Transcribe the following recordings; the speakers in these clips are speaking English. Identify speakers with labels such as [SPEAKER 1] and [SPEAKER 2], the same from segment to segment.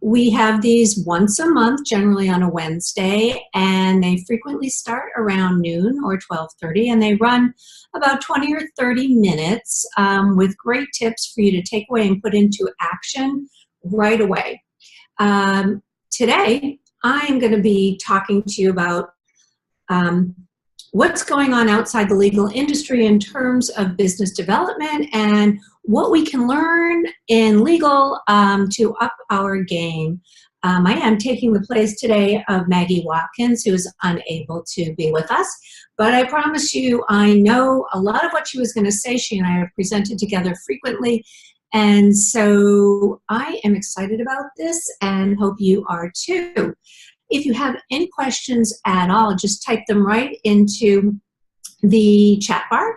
[SPEAKER 1] We have these once a month, generally on a Wednesday, and they frequently start around noon or 12:30, and they run about 20 or 30 minutes with great tips for you to take away and put into action right away. Today, I'm going to be talking to you about what's going on outside the legal industry in terms of business development and what we can learn in legal to up our game. I am taking the place today of Maggie Watkins, who is unable to be with us, but I promise you I know a lot of what she was going to say. She and I have presented together frequently, and so I am excited about this and hope you are too. If you have any questions at all, just type them right into the chat bar.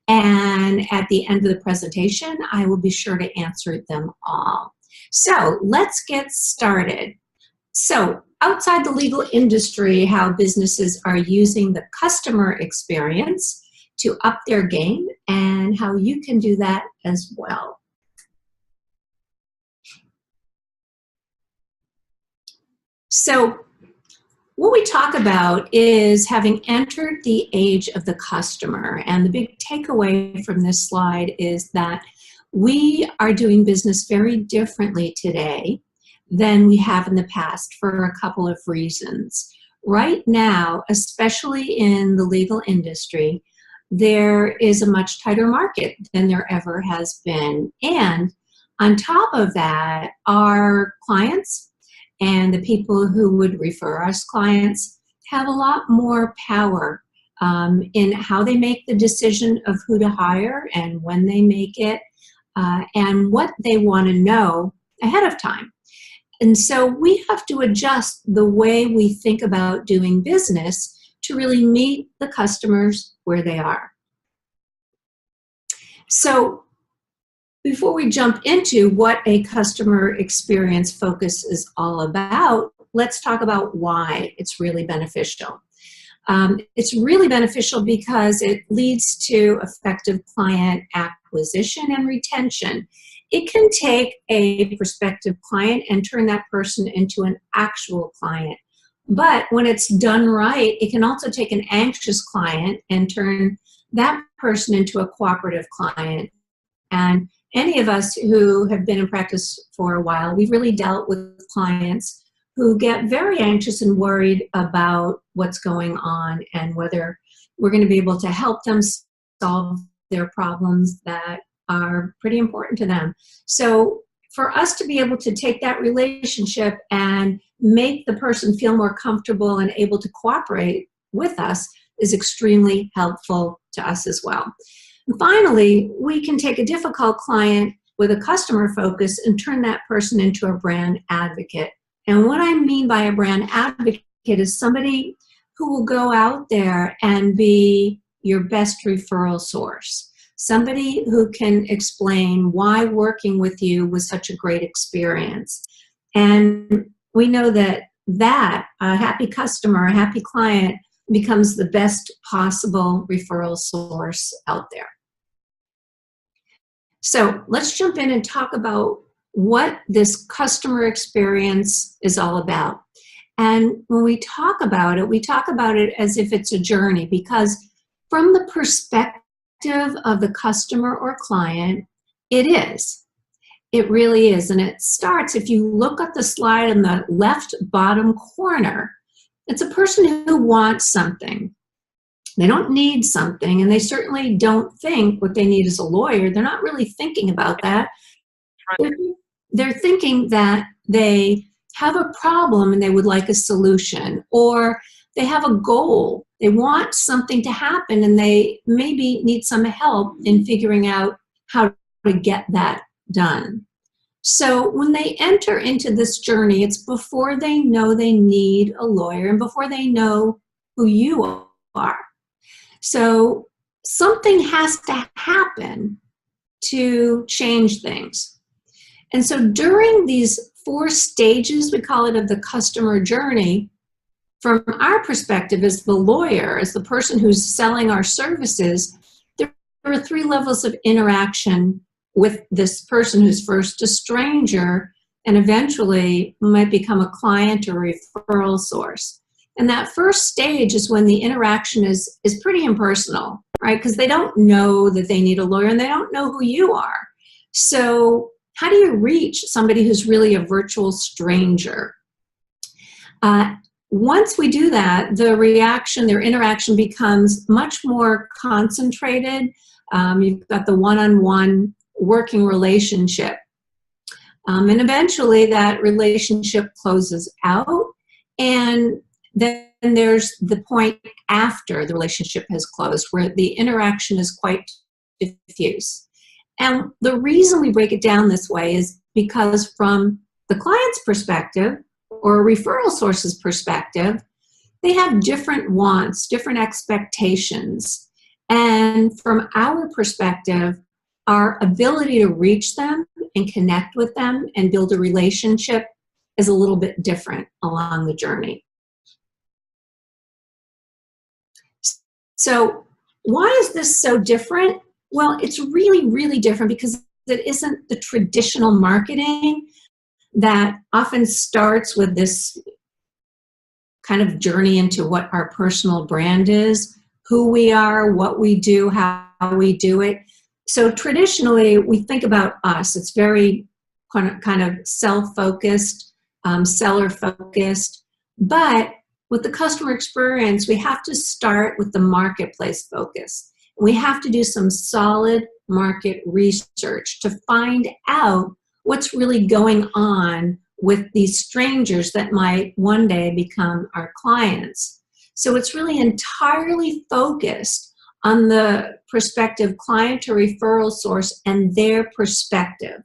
[SPEAKER 1] And at the end of the presentation, I will be sure to answer them all. So let's get started. So outside the legal industry, how businesses are using the customer experience to up their game and how you can do that as well. So what we talk about is having entered the age of the customer, and the big takeaway from this slide is that we are doing business very differently today than we have in the past for a couple of reasons. Right now, especially in the legal industry, there is a much tighter market than there ever has been, and on top of that, our clients and the people who would refer us clients have a lot more power in how they make the decision of who to hire and when they make it and what they want to know ahead of time. And so we have to adjust the way we think about doing business to really meet the customers where they are. So before we jump into what a customer experience focus is all about, let's talk about why it's really beneficial. It's really beneficial because it leads to effective client acquisition and retention. It can take a prospective client and turn that person into an actual client. But when it's done right, it can also take an anxious client and turn that person into a cooperative client. And any of us who have been in practice for a while, we've really dealt with clients who get very anxious and worried about what's going on and whether we're going to be able to help them solve their problems that are pretty important to them. So for us to be able to take that relationship and make the person feel more comfortable and able to cooperate with us is extremely helpful to us as well. And finally, we can take a difficult client with a customer focus and turn that person into a brand advocate. And what I mean by a brand advocate is somebody who will go out there and be your best referral source. Somebody who can explain why working with you was such a great experience. And we know that a happy customer, a happy client becomes the best possible referral source out there. So let's jump in and talk about what this customer experience is all about. And when we talk about it as if it's a journey, because from the perspective of the customer or client, it is. It really is. And it starts, if you look at the slide in the left bottom corner, it's a person who wants something. They don't need something, and they certainly don't think what they need is a lawyer. They're not really thinking about that. They're thinking that they have a problem and they would like a solution, or they have a goal. They want something to happen and they maybe need some help in figuring out how to get that done. So when they enter into this journey, it's before they know they need a lawyer and before they know who you are. So something has to happen to change things. And so during these 4 stages, we call it, of the customer journey, from our perspective as the lawyer, as the person who's selling our services, there are 3 levels of interaction with this person who's first a stranger and eventually might become a client or referral source. And that first stage is when the interaction is pretty impersonal, right? Because they don't know that they need a lawyer and they don't know who you are. So how do you reach somebody who's really a virtual stranger? Once we do that, their interaction becomes much more concentrated. You've got the one-on-one working relationship. And eventually that relationship closes out, and then there's the point after the relationship has closed where the interaction is quite diffuse. And the reason we break it down this way is because from the client's perspective or a referral source's perspective, they have different wants, different expectations. And from our perspective, our ability to reach them and connect with them and build a relationship is a little bit different along the journey. So why is this so different? Well, it's really, really different because it isn't the traditional marketing that often starts with this kind of journey into what our personal brand is, who we are, what we do, how we do it. So traditionally, we think about us. It's very kind of self-focused, seller-focused. But with the customer experience, we have to start with the marketplace focus. We have to do some solid market research to find out what's really going on with these strangers that might one day become our clients. So it's really entirely focused on the prospective client or referral source and their perspective.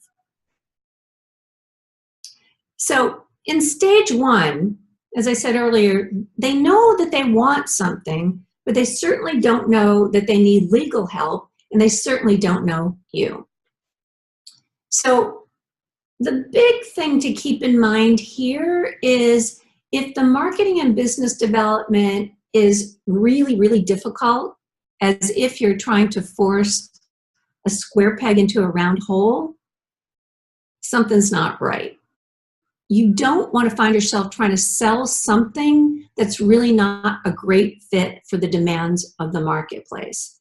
[SPEAKER 1] So in stage one, as I said earlier, they know that they want something, but they certainly don't know that they need legal help, and they certainly don't know you. So the big thing to keep in mind here is if the marketing and business development is really, really difficult, as if you're trying to force a square peg into a round hole, something's not right. You don't want to find yourself trying to sell something that's really not a great fit for the demands of the marketplace.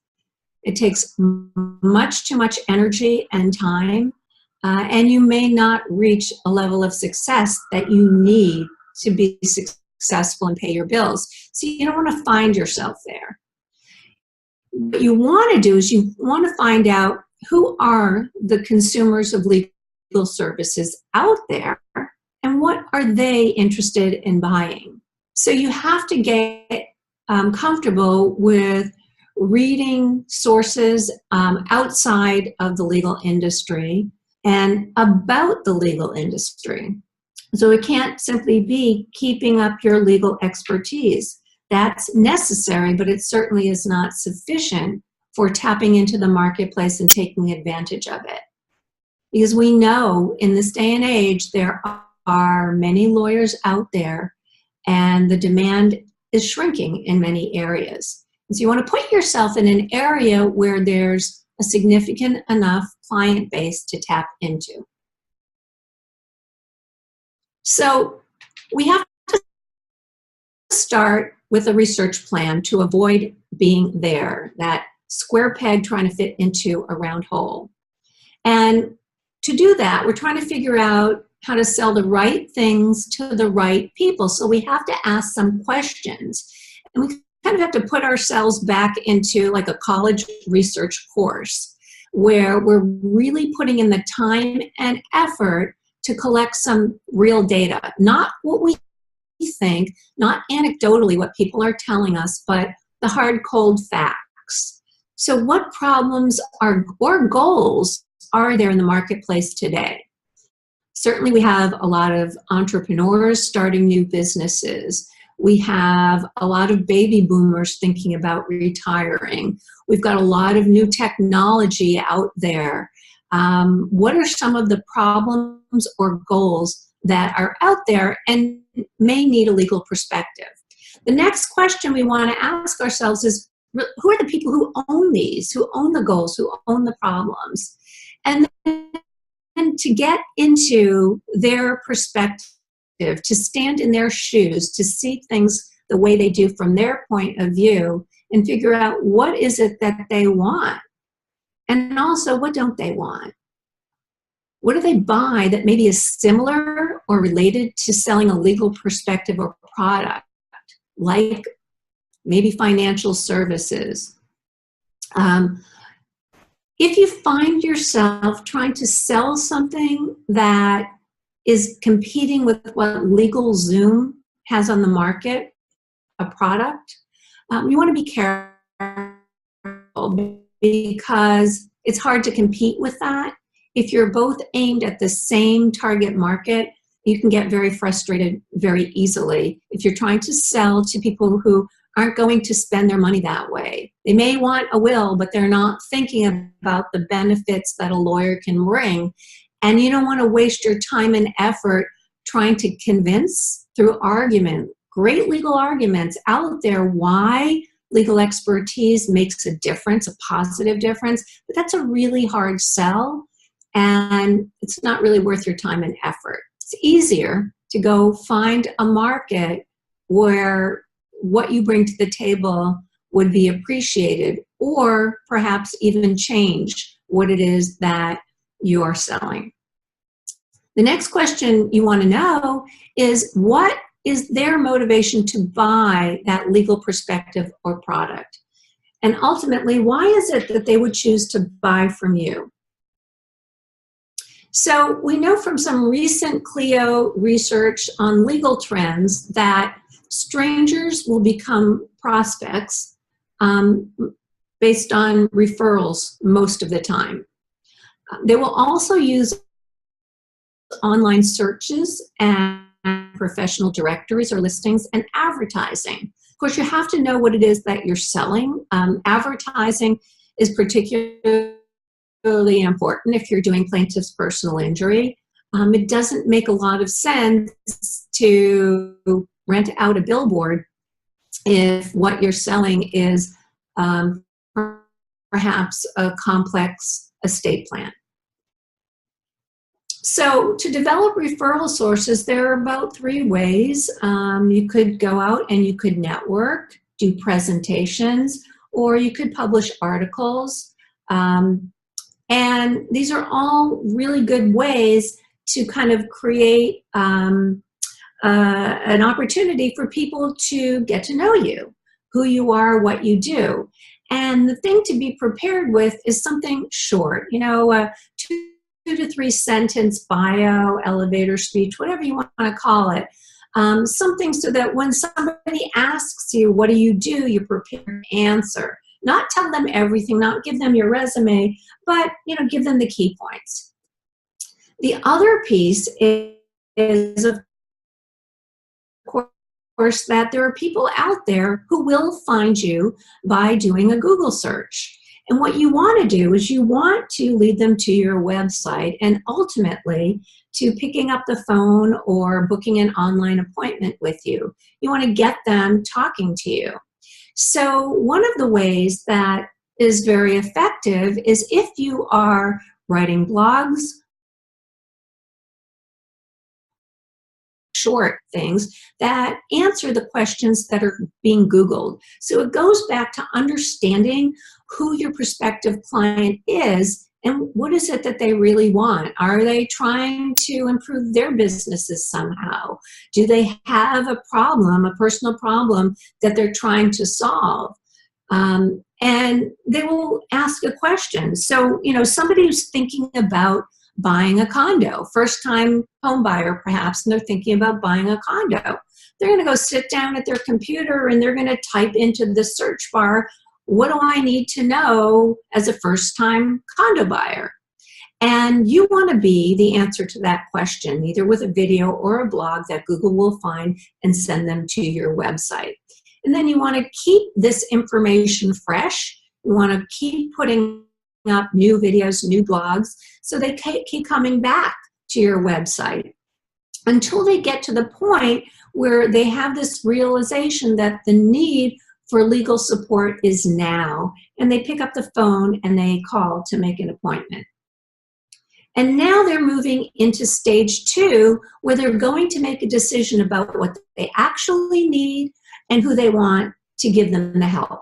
[SPEAKER 1] It takes much too much energy and time, and you may not reach a level of success that you need to be successful and pay your bills. So you don't want to find yourself there. What you want to do is you want to find out who are the consumers of legal services out there and what are they interested in buying. So you have to get comfortable with reading sources outside of the legal industry and about the legal industry. So it can't simply be keeping up your legal expertise. That's necessary, but it certainly is not sufficient for tapping into the marketplace and taking advantage of it. Because we know in this day and age, there are many lawyers out there, and the demand is shrinking in many areas. And so you want to put yourself in an area where there's a significant enough client base to tap into. So we have to start with a research plan to avoid being there, that square peg trying to fit into a round hole. And to do that, we're trying to figure out how to sell the right things to the right people. So we have to ask some questions. And we kind of have to put ourselves back into like a college research course where we're really putting in the time and effort to collect some real data, not what we think, not anecdotally what people are telling us, but the hard, cold facts. So what problems or goals are there in the marketplace today? Certainly we have a lot of entrepreneurs starting new businesses. We have a lot of baby boomers thinking about retiring. We've got a lot of new technology out there. What are some of the problems or goals that are out there and may need a legal perspective? The next question we want to ask ourselves is, who are the people who own these, who own the goals, who own the problems? And then to get into their perspective, to stand in their shoes, to see things the way they do from their point of view, and figure out what is it that they want, and also what don't they want. What do they buy that maybe is similar or related to selling a legal perspective or product, like maybe financial services? If you find yourself trying to sell something that is competing with what LegalZoom has on the market, a product, you want to be careful, because it's hard to compete with that. If you're both aimed at the same target market, you can get very frustrated very easily if you're trying to sell to people who aren't going to spend their money that way. They may want a will, but they're not thinking about the benefits that a lawyer can bring. And you don't want to waste your time and effort trying to convince through argument, great legal arguments out there, why legal expertise makes a difference, a positive difference. But that's a really hard sell, and it's not really worth your time and effort. It's easier to go find a market where what you bring to the table would be appreciated, or perhaps even change what it is that you're selling. The next question you want to know is, what is their motivation to buy that legal perspective or product? And ultimately, why is it that they would choose to buy from you? So we know from some recent Clio research on legal trends that strangers will become prospects based on referrals most of the time. They will also use online searches and professional directories or listings and advertising. Of course, you have to know what it is that you're selling. Advertising is particularly important if you're doing plaintiff's personal injury. It doesn't make a lot of sense to rent out a billboard if what you're selling is perhaps a complex estate plan. So to develop referral sources, there are about 3 ways. You could go out and you could network, do presentations, or you could publish articles. And these are all really good ways to kind of create an opportunity for people to get to know you, who you are, what you do. And the thing to be prepared with is something short, 2 to 3 sentence bio, elevator speech, whatever you want to call it. Something so that when somebody asks you, what do? You're prepared to answer. Not tell them everything, not give them your resume, but give them the key points. The other piece is of course, that there are people out there who will find you by doing a Google search. And what you want to do is you want to lead them to your website and ultimately to picking up the phone or booking an online appointment with you. You want to get them talking to you. So one of the ways that is very effective is if you are writing blogs, short things that answer the questions that are being Googled. So it goes back to understanding who your prospective client is and what is it that they really want. Are they trying to improve their businesses somehow? Do they have a problem, a personal problem that they're trying to solve? And they will ask a question. So, somebody who's thinking about buying a condo, first-time home buyer perhaps, and they're thinking about buying a condo. They're going to go sit down at their computer and they're going to type into the search bar, what do I need to know as a first-time condo buyer? And you want to be the answer to that question, either with a video or a blog that Google will find and send them to your website. And then you want to keep this information fresh. You want to keep putting up new videos, new blogs, so they keep coming back to your website until they get to the point where they have this realization that the need for legal support is now, and they pick up the phone and they call to make an appointment. And now they're moving into stage 2, where they're going to make a decision about what they actually need and who they want to give them the help.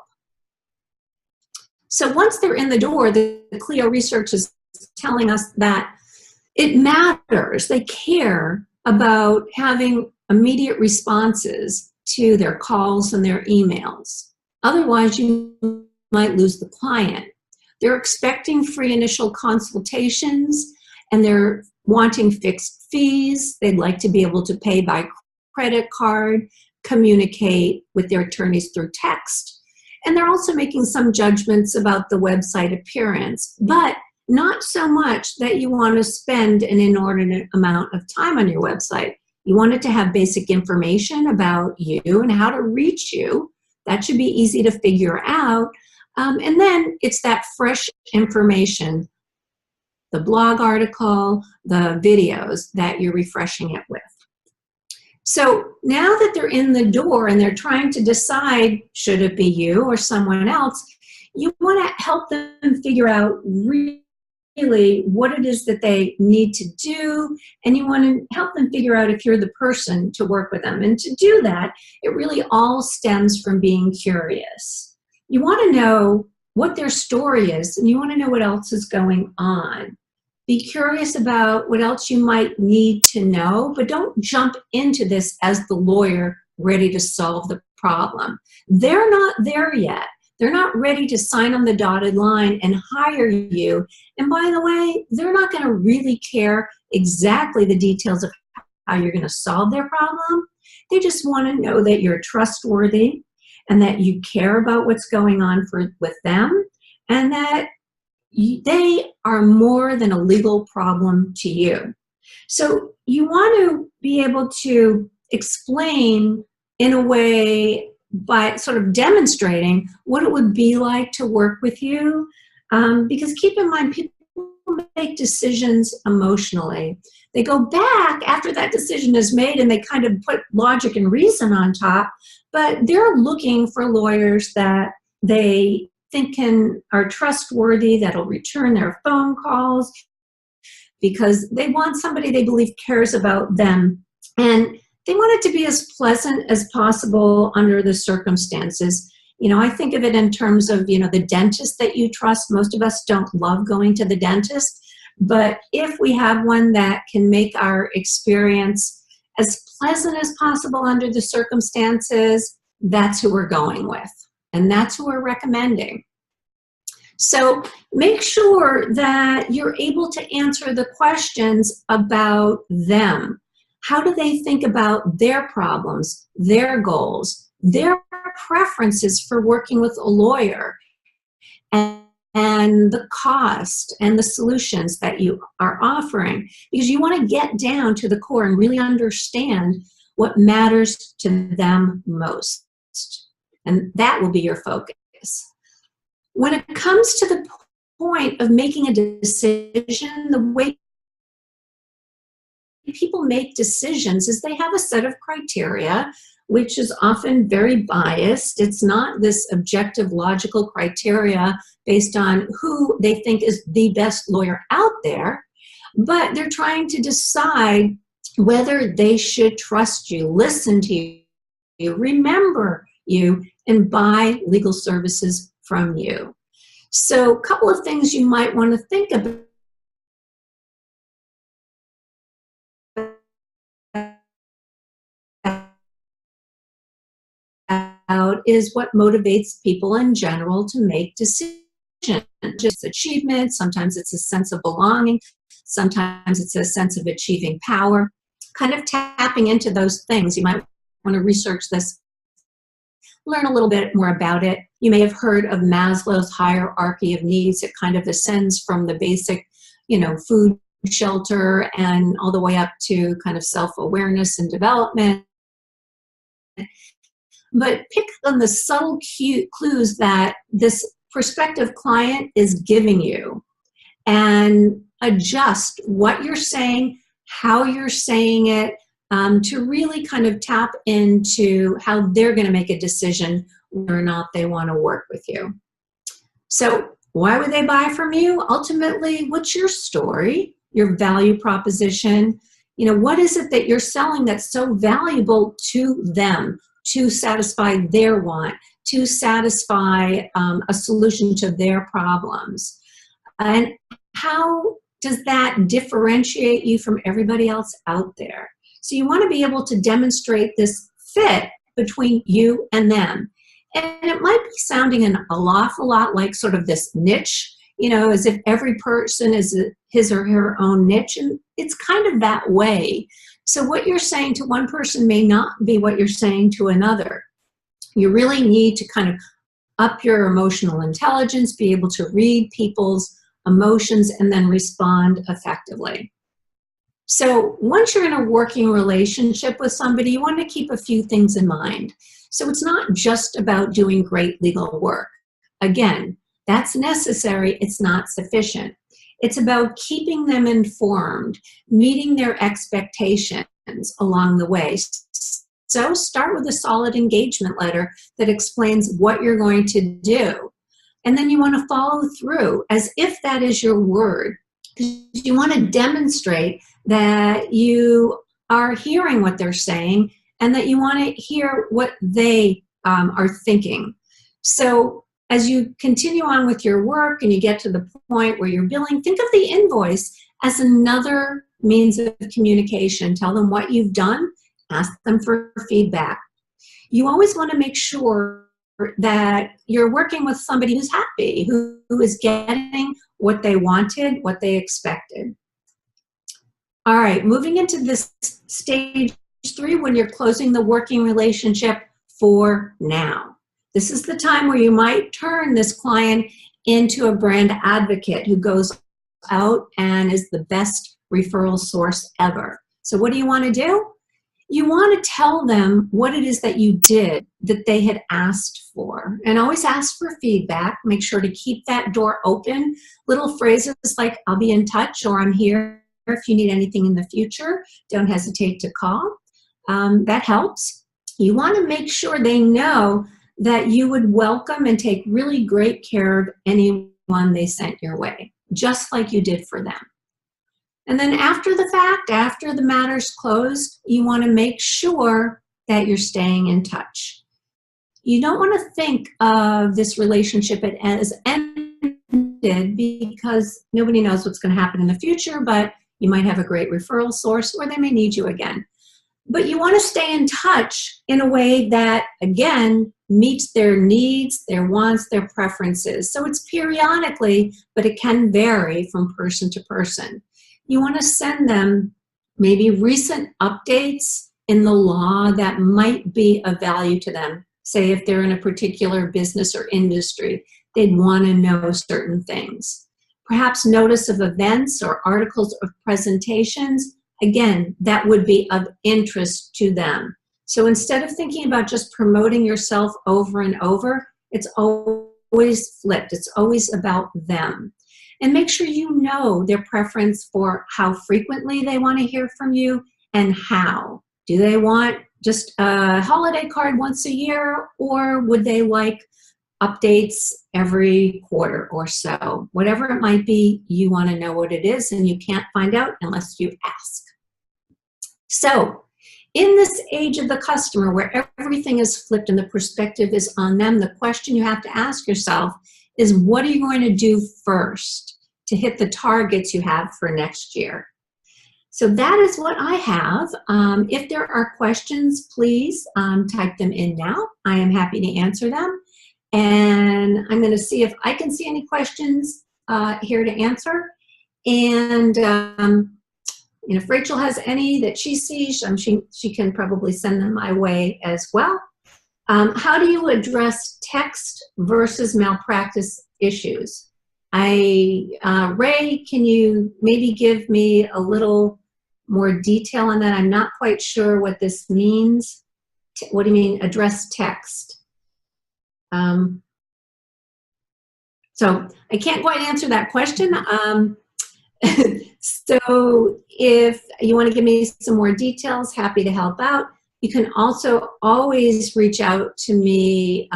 [SPEAKER 1] So once they're in the door, the Clio research is telling us that it matters. They care about having immediate responses to their calls and their emails. Otherwise, you might lose the client. They're expecting free initial consultations, and they're wanting fixed fees. They'd like to be able to pay by credit card, communicate with their attorneys through text, and they're also making some judgments about the website appearance, but not so much that you want to spend an inordinate amount of time on your website. You want it to have basic information about you and how to reach you. That should be easy to figure out. And then it's that fresh information, the blog article, the videos that you're refreshing it with. So now that they're in the door and they're trying to decide, should it be you or someone else, you want to help them figure out really what it is that they need to do, and you want to help them figure out if you're the person to work with them. And to do that, it really all stems from being curious. You want to know what their story is, and you want to know what else is going on. Be curious about what else you might need to know, but don't jump into this as the lawyer ready to solve the problem. They're not there yet. They're not ready to sign on the dotted line and hire you. And by the way, they're not going to really care exactly the details of how you're going to solve their problem. They just want to know that you're trustworthy and that you care about what's going on with them, and that they are more than a legal problem to you. So you want to be able to explain in a way by sort of demonstrating what it would be like to work with you. Because keep in mind, people make decisions emotionally. They go back after that decision is made and they kind of put logic and reason on top, but they're looking for lawyers that they think are trustworthy, that'll return their phone calls, because they want somebody they believe cares about them. And they want it to be as pleasant as possible under the circumstances. You know, I think of it in terms of, the dentist that you trust. Most of us don't love going to the dentist, but if we have one that can make our experience as pleasant as possible under the circumstances, that's who we're going with. And that's who we're recommending. So make sure that you're able to answer the questions about them. How do they think about their problems, their goals, their preferences for working with a lawyer, and the cost and the solutions that you are offering? Because you want to get down to the core and really understand what matters to them most. And that will be your focus. When it comes to the point of making a decision, the way people make decisions is they have a set of criteria, which is often very biased. It's not this objective, logical criteria based on who they think is the best lawyer out there, but they're trying to decide whether they should trust you, listen to you, remember you, and buy legal services from you. So a couple of things you might want to think about is what motivates people in general to make decisions. Just achievement, sometimes it's a sense of belonging, sometimes it's a sense of achieving power. Kind of tapping into those things. You might want to research this, learn a little bit more about it. You may have heard of Maslow's hierarchy of needs. It kind of ascends from the basic, food, shelter, and all the way up to kind of self-awareness and development. But pick on the subtle clues that this prospective client is giving you and adjust what you're saying, how you're saying it, to really kind of tap into how they're going to make a decision whether or not they want to work with you. So why would they buy from you? Ultimately, what's your story? your value proposition. You know, what is it that you're selling that's so valuable to them, to satisfy their want, to satisfy a solution to their problems? And how does that differentiate you from everybody else out there? So you want to be able to demonstrate this fit between you and them. And it might be sounding an awful lot like sort of this niche, you know, as if every person is his or her own niche, and it's kind of that way. So what you're saying to one person may not be what you're saying to another. You really need to kind of up your emotional intelligence, be able to read people's emotions, and then respond effectively. So once you're in a working relationship with somebody, you want to keep a few things in mind. So it's not just about doing great legal work. Again, that's necessary, it's not sufficient. It's about keeping them informed, meeting their expectations along the way. So start with a solid engagement letter that explains what you're going to do. And then you want to follow through as if that is your word. You want to demonstrate that you are hearing what they're saying and that you want to hear what they are thinking. So as you continue on with your work and you get to the point where you're billing, think of the invoice as another means of communication. Tell them what you've done, ask them for feedback. You always want to make sure that you're working with somebody who's happy, who is getting what they wanted, what they expected. All right, moving into this stage 3 when you're closing the working relationship for now. This is the time where you might turn this client into a brand advocate who goes out and is the best referral source ever. So what do you want to do? You want to tell them what it is that you did that they had asked for. And always ask for feedback. Make sure to keep that door open. Little phrases like, I'll be in touch, or I'm here if you need anything in the future. Don't hesitate to call. That helps. You want to make sure they know that you would welcome and take really great care of anyone they sent your way, just like you did for them. And then after the fact, after the matter's closed, you want to make sure that you're staying in touch. You don't want to think of this relationship as ended because nobody knows what's going to happen in the future, but you might have a great referral source or they may need you again. But you want to stay in touch in a way that, again, meets their needs, their wants, their preferences. So it's periodically, but it can vary from person to person. You want to send them maybe recent updates in the law that might be of value to them. Say if they're in a particular business or industry, they'd want to know certain things. Perhaps notice of events or articles of presentations. Again, that would be of interest to them. So instead of thinking about just promoting yourself over and over, it's always flipped. It's always about them. And make sure you know their preference for how frequently they want to hear from you and how. Do they want just a holiday card once a year, or would they like updates every quarter or so? Whatever it might be, you want to know what it is, and you can't find out unless you ask. So in this age of the customer where everything is flipped and the perspective is on them, the question you have to ask yourself is, what are you going to do first to hit the targets you have for next year? So that is what I have. If there are questions, please type them in now. I am happy to answer them. And I'm going to see if I can see any questions here to answer. And if Rachel has any that she sees, she can probably send them my way as well. How do you address text versus malpractice issues? Ray, can you maybe give me a little more detail on that? I'm not quite sure what this means. What do you mean, address text? So I can't quite answer that question. So if you want to give me some more details, happy to help out. You can also always reach out to me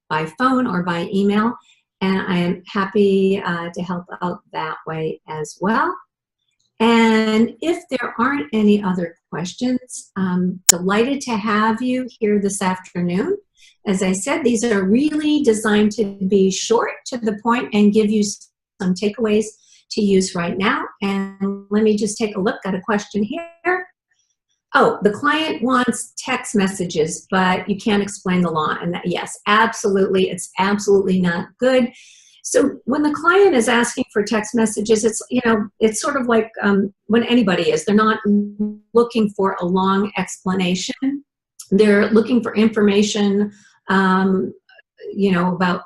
[SPEAKER 1] by phone or by email, and I am happy to help out that way as well. And if there aren't any other questions, I'm delighted to have you here this afternoon. As I said, these are really designed to be short, to the point, and give you some takeaways to use right now. And let me just take a look at a question here. Oh, the client wants text messages, but you can't explain the law. And that, yes, absolutely, it's absolutely not good. So when the client is asking for text messages, it's, you know, it's sort of like when anybody is. They're not looking for a long explanation. They're looking for information, you know, about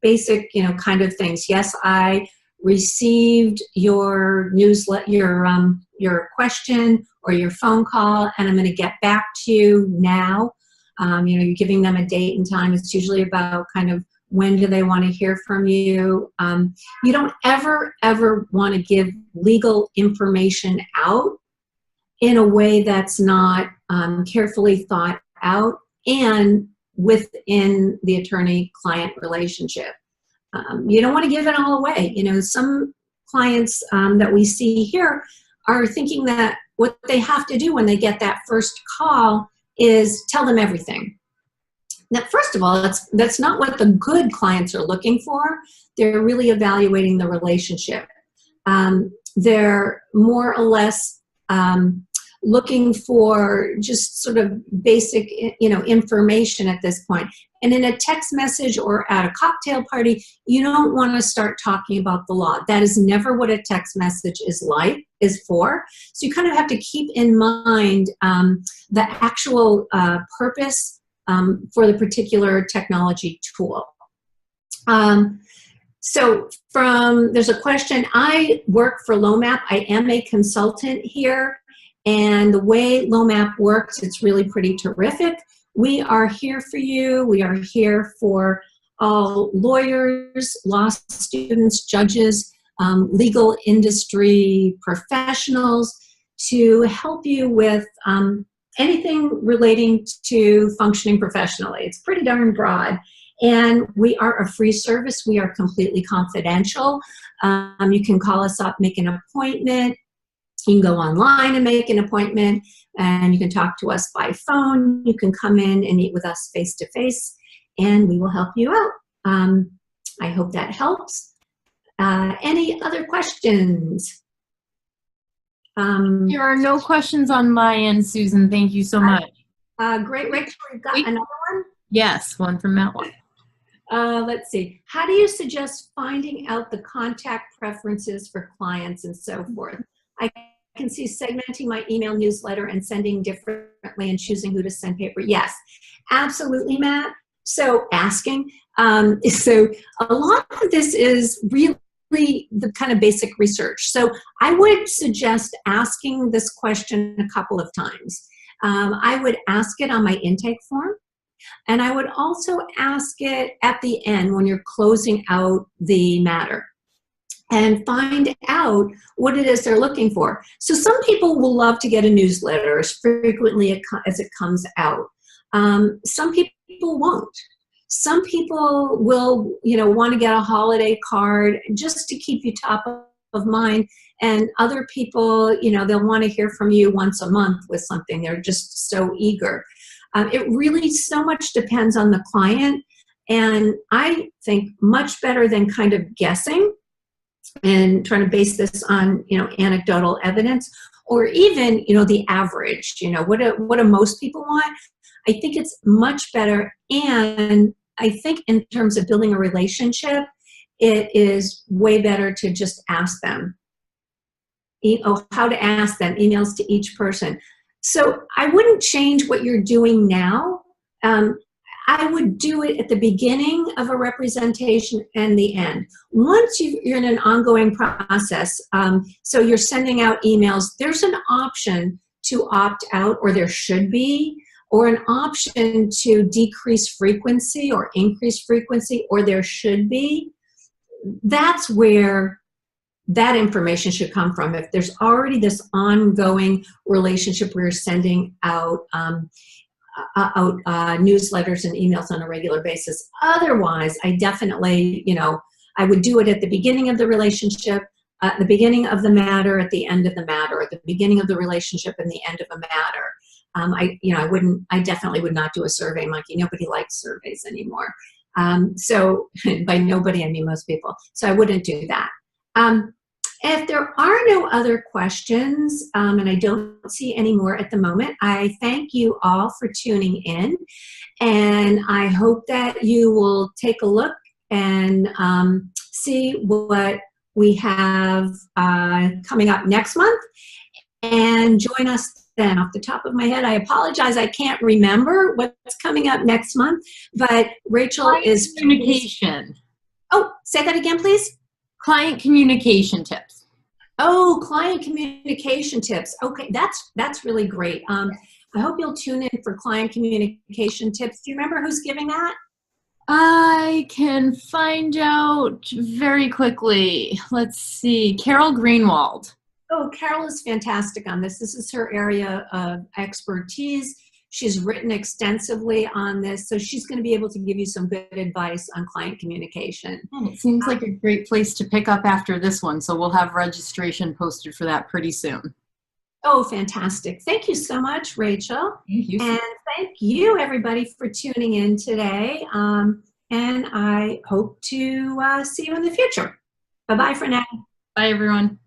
[SPEAKER 1] basic, you know, kind of things. Yes, I received your newsletter, your question or your phone call, and I'm going to get back to you now. You know, you're giving them a date and time. It's usually about kind of when do they want to hear from you. You don't ever want to give legal information out in a way that's not carefully thought out and within the attorney-client relationship. You don't want to give it all away. You know, some clients that we see here are thinking that what they have to do when they get that first call is tell them everything. Now, first of all, that's not what the good clients are looking for. They're really evaluating the relationship. They're more or less looking for just sort of basic, you know, information at this point. And in a text message or at a cocktail party, you don't want to start talking about the law. That is never what a text message is for. So you kind of have to keep in mind the actual purpose for the particular technology tool. So there's a question. I work for LOMAP. I am a consultant here. And the way LOMAP works, it's really pretty terrific. We are here for you. We are here for all lawyers, law students, judges, legal industry professionals to help you with anything relating to functioning professionally. It's pretty darn broad. And we are a free service. We are completely confidential. You can call us up, make an appointment. You can go online and make an appointment, and you can talk to us by phone. You can come in and meet with us face-to-face, and we will help you out. I hope that helps. Any other questions?
[SPEAKER 2] There are no questions on my end, Susan. Thank you so much.
[SPEAKER 1] Great, Rachel. We've got another one?
[SPEAKER 2] Yes, one from Matt.
[SPEAKER 1] Let's see. How do you suggest finding out the contact preferences for clients and so forth? I can see segmenting my email newsletter and sending differently and choosing who to send paper. Yes, absolutely, Matt. So asking. So a lot of this is really the kind of basic research. So I would suggest asking this question a couple of times. I would ask it on my intake form. And I would also ask it at the end when you're closing out the matter, and find out what it is they're looking for. So some people will love to get a newsletter as frequently as it comes out. Some people won't. Some people will, you know, want to get a holiday card just to keep you top of mind. And other people, you know, they'll want to hear from you once a month with something. They're just so eager. It really so much depends on the client. And I think much better than kind of guessing and trying to base this on, you know, anecdotal evidence, or even, you know, the average, you know, what do most people want? I think it's much better. And I think in terms of building a relationship, it is way better to just ask them, how to ask them, emails to each person. So I wouldn't change what you're doing now. I would do it at the beginning of a representation and the end. Once you're in an ongoing process, so you're sending out emails, there's an option to opt out, or there should be, or an option to decrease frequency or increase frequency, or there should be. That's where that information should come from. If there's already this ongoing relationship where you're sending out newsletters and emails on a regular basis. Otherwise, I definitely, you know, I would do it at the beginning of the relationship. at the beginning of the matter, at the end of the matter, at the beginning of the relationship and the end of a matter. I definitely would not do a survey monkey. Nobody likes surveys anymore. So by nobody, I mean most people. So I wouldn't do that. If there are no other questions, and I don't see any more at the moment, I thank you all for tuning in. And I hope that you will take a look and see what we have coming up next month and join us then. Off the top of my head, I apologize, I can't remember what's coming up next month, but Rachel is
[SPEAKER 2] communication.
[SPEAKER 1] Oh, say that again, please.
[SPEAKER 2] Client communication tips.
[SPEAKER 1] Oh, client communication tips. Okay, that's really great. I hope you'll tune in for client communication tips. Do you remember who's giving that?
[SPEAKER 2] I can find out very quickly. Let's see, Carol Greenwald.
[SPEAKER 1] Oh, Carol is fantastic on this. This is her area of expertise. She's written extensively on this, so she's going to be able to give you some good advice on client communication.
[SPEAKER 2] And it seems like a great place to pick up after this one, so we'll have registration posted for that pretty soon.
[SPEAKER 1] Oh, fantastic. Thank you so much, Rachel.
[SPEAKER 2] Thank you.
[SPEAKER 1] And thank you, everybody, for tuning in today. And I hope to see you in the future. Bye-bye for now.
[SPEAKER 2] Bye, everyone.